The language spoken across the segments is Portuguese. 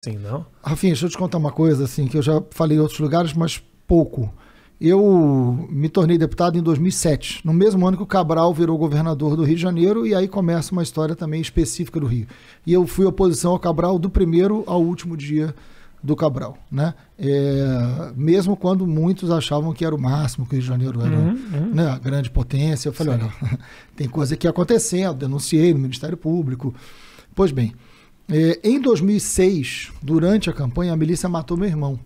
Sim, não? Rafinha, deixa eu te contar uma coisa, assim, que eu já falei em outros lugares, mas pouco. Eu me tornei deputado em 2007, no mesmo ano que o Cabral virou governador do Rio de Janeiro, e aí começa uma história também específica do Rio. E eu fui oposição ao Cabral do primeiro ao último dia do Cabral, né? Mesmo quando muitos achavam que era o máximo, que o Rio de Janeiro era né, a grande potência, eu falei, olha, tem coisa aqui acontecendo, denunciei no Ministério Público. Pois bem, em 2006, durante a campanha, a milícia matou meu irmão,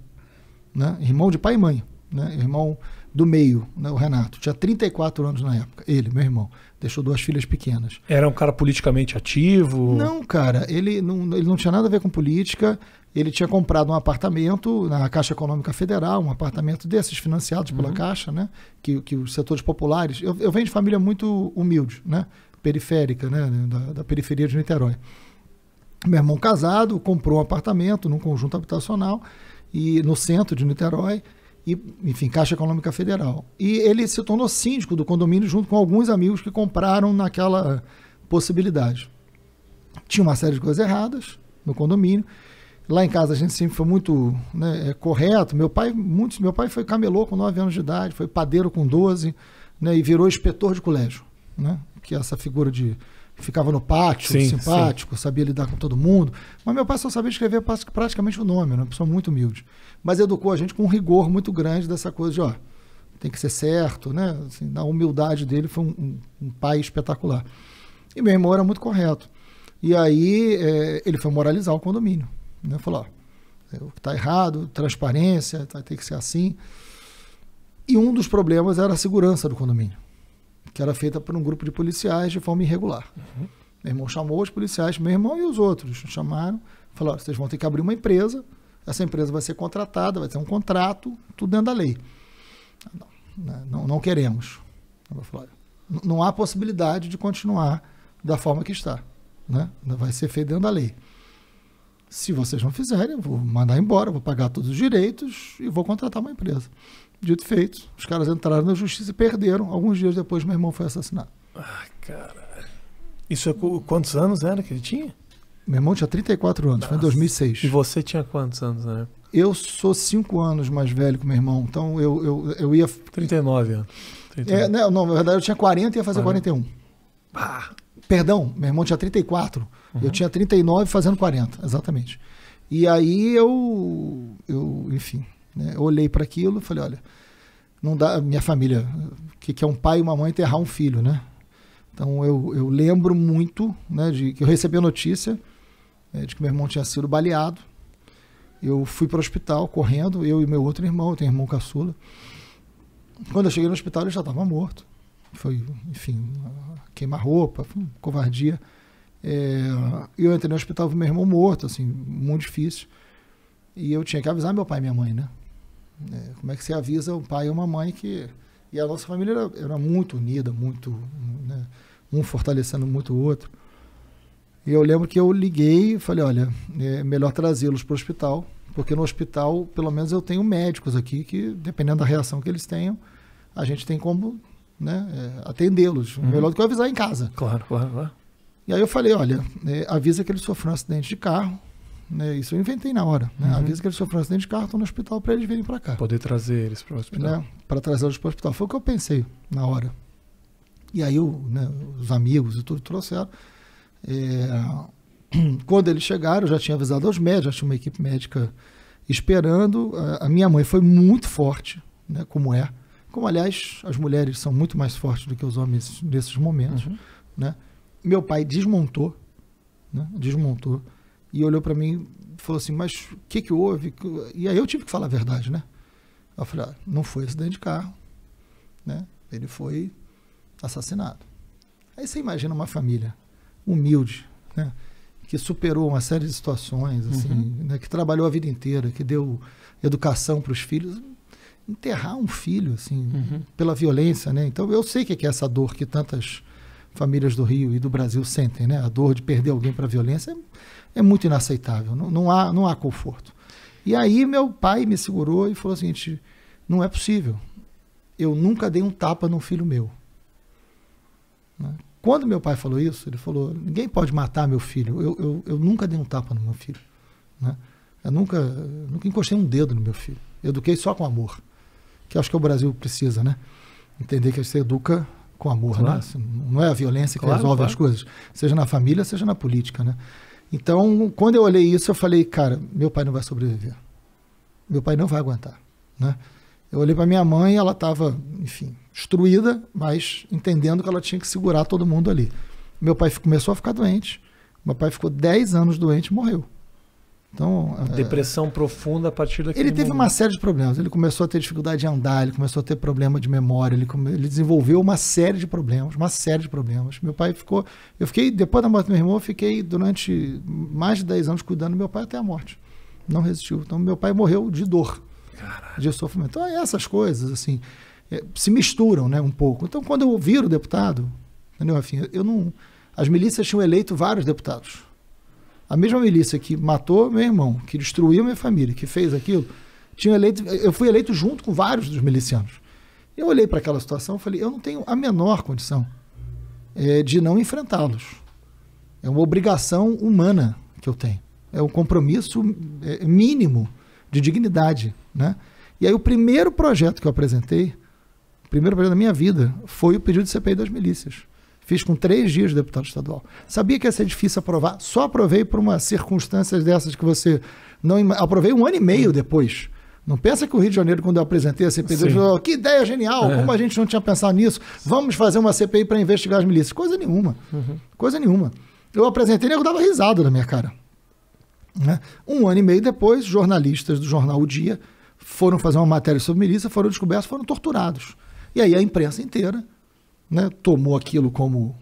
né? Irmão de pai e mãe, né? Irmão do meio, né? O Renato. Tinha 34 anos na época, ele, meu irmão. Deixou 2 filhas pequenas. Era um cara politicamente ativo? Não, cara, ele não tinha nada a ver com política. Ele tinha comprado um apartamento na Caixa Econômica Federal, um apartamento desses financiados pela Caixa, né? Que os setores populares... Eu venho de família muito humilde, né? Periférica, né? Da periferia de Niterói. Meu irmão casado, comprou um apartamento num conjunto habitacional e no centro de Niterói, e, enfim, Caixa Econômica Federal. E ele se tornou síndico do condomínio junto com alguns amigos que compraram naquela possibilidade. Tinha uma série de coisas erradas no condomínio. Lá em casa a gente sempre foi muito, né, correto. Meu pai foi camelô com 9 anos de idade, foi padeiro com 12, né, e virou inspetor de colégio, né, que é essa figura de... ficava no pátio, sim, simpático, sim. Sabia lidar com todo mundo. Mas meu pai só sabia escrever praticamente o nome, uma pessoa muito humilde. Mas educou a gente com um rigor muito grande dessa coisa de, ó, tem que ser certo, né? Assim, a humildade dele foi um pai espetacular. E meu irmão era muito correto. E aí ele foi moralizar o condomínio, né? Falou, ó, o que está errado, transparência, vai ter que ser assim. E um dos problemas era a segurança do condomínio, que era feita por um grupo de policiais de forma irregular. Meu irmão chamou os policiais, meu irmão e os outros chamaram, falaram, vocês vão ter que abrir uma empresa, essa empresa vai ser contratada, vai ter um contrato, tudo dentro da lei. Não queremos. Eu vou falar, não há possibilidade de continuar da forma que está, né? Vai ser feito dentro da lei. Se vocês não fizerem, eu vou mandar embora, vou pagar todos os direitos e vou contratar uma empresa. Dito e feito, os caras entraram na justiça e perderam. Alguns dias depois, meu irmão foi assassinado. Ai, caralho. Isso é quantos anos era que ele tinha? Meu irmão tinha 34 anos, foi em 2006. E você tinha quantos anos, né? Eu sou 5 anos mais velho que meu irmão, então eu ia... 39 anos. 39. Não, na verdade eu tinha 40 e ia fazer 41. Ah. Perdão, meu irmão tinha 34, eu tinha 39 fazendo 40, exatamente. E aí eu enfim... Eu olhei para aquilo e falei, olha, não dá, minha família, que é um pai e uma mãe enterrar um filho, né? Então eu lembro muito, né, de que eu recebi a notícia de que meu irmão tinha sido baleado. Eu fui para o hospital correndo, eu e meu outro irmão, eu tenho um irmão caçula. Quando eu cheguei no hospital ele já estava morto. Foi, enfim, queima-roupa, covardia. Eu entrei no hospital com meu irmão morto, assim, muito difícil. E eu tinha que avisar meu pai e minha mãe, né? Como é que você avisa um pai e uma mãe que... E a nossa família era muito unida, muito... Né? Um fortalecendo muito o outro. E eu lembro que eu liguei e falei, olha, é melhor trazê-los para o hospital, porque no hospital, pelo menos eu tenho médicos aqui que, dependendo da reação que eles tenham, a gente tem como, né, atendê-los. Melhor do que eu avisar em casa. Claro. E aí eu falei, olha, avisa que ele sofreu um acidente de carro. Isso eu inventei na hora, né? Avisa que ele sofreu um acidente de carro, estou no hospital para eles virem para cá. Poder trazer eles para o hospital. Né? Para trazê-los para o hospital. Foi o que eu pensei na hora. E aí os amigos e tudo trouxeram. Quando eles chegaram, eu já tinha avisado aos médicos, já tinha uma equipe médica esperando. A minha mãe foi muito forte, né? Como, aliás, as mulheres são muito mais fortes do que os homens nesses momentos. Né? Meu pai desmontou, né? E olhou para mim e falou assim, mas o que houve? E aí eu tive que falar a verdade, né? Eu falei, não foi acidente de carro, né? Ele foi assassinado. Aí você imagina uma família humilde, né? Que superou uma série de situações, assim, né? Que trabalhou a vida inteira, que deu educação para os filhos. Enterrar um filho, assim, pela violência, né? Então eu sei o que é essa dor que tantas famílias do Rio e do Brasil sentem, né? A dor de perder alguém para a violência é muito inaceitável, não há conforto. E aí meu pai me segurou e falou o seguinte, não é possível, eu nunca dei um tapa num filho meu. Né? Quando meu pai falou isso, ele falou, ninguém pode matar meu filho, eu nunca dei um tapa no meu filho. Né? Eu nunca encostei um dedo no meu filho. Eu eduquei só com amor. Que acho que o Brasil precisa, né? Entender que você educa com amor, claro. né? Não é a violência que resolve as coisas. Seja na família, seja na política, né? Então, quando eu olhei isso, eu falei, cara, meu pai não vai sobreviver. Meu pai não vai aguentar, né? Eu olhei para minha mãe, ela estava, enfim, destruída, mas entendendo que ela tinha que segurar todo mundo ali. Meu pai começou a ficar doente. Meu pai ficou 10 anos doente e morreu. Então, depressão profunda a partir daquele Ele teve momento. uma série de problemas. Ele começou a ter dificuldade de andar, ele começou a ter problema de memória, ele desenvolveu uma série de problemas. Meu pai ficou... depois da morte do meu irmão, eu fiquei durante mais de 10 anos cuidando do meu pai até a morte. Não resistiu. Então, meu pai morreu de dor, de sofrimento. Então, essas coisas, assim, se misturam, né, um pouco. Então, quando eu viro deputado, entendeu, Rafinha? As milícias tinham eleito vários deputados. A mesma milícia que matou meu irmão, que destruiu minha família, que fez aquilo, eu fui eleito junto com vários dos milicianos. Eu olhei para aquela situação e falei, eu não tenho a menor condição de não enfrentá-los. É uma obrigação humana que eu tenho. É um compromisso mínimo de dignidade, né? E aí o primeiro projeto que eu apresentei, o primeiro projeto da minha vida, foi o pedido de CPI das milícias. Fiz com 3 dias de deputado estadual. Sabia que ia ser difícil aprovar. Só aprovei por umas circunstâncias dessas que você não... Aprovei 1 ano e meio depois. Não pensa que o Rio de Janeiro, quando eu apresentei a CPI, falou, que ideia genial, como a gente não tinha pensado nisso, vamos fazer uma CPI para investigar as milícias. Coisa nenhuma. Coisa nenhuma. Eu apresentei e nego dava risada na minha cara. Né? 1 ano e meio depois, jornalistas do jornal O Dia foram fazer uma matéria sobre milícia, foram descobertos, foram torturados. E aí a imprensa inteira, né, tomou aquilo como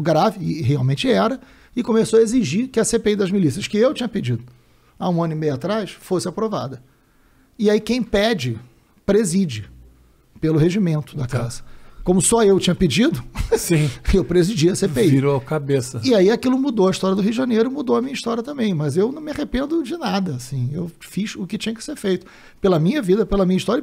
grave, e realmente era, e começou a exigir que a CPI das milícias, que eu tinha pedido há 1 ano e meio atrás, fosse aprovada. E aí quem pede, preside, pelo regimento da casa. Como só eu tinha pedido, sim, eu presidi a CPI. Virou cabeça. E aí aquilo mudou a história do Rio de Janeiro, mudou a minha história também. Mas eu não me arrependo de nada. Assim. Eu fiz o que tinha que ser feito. Pela minha vida, pela minha história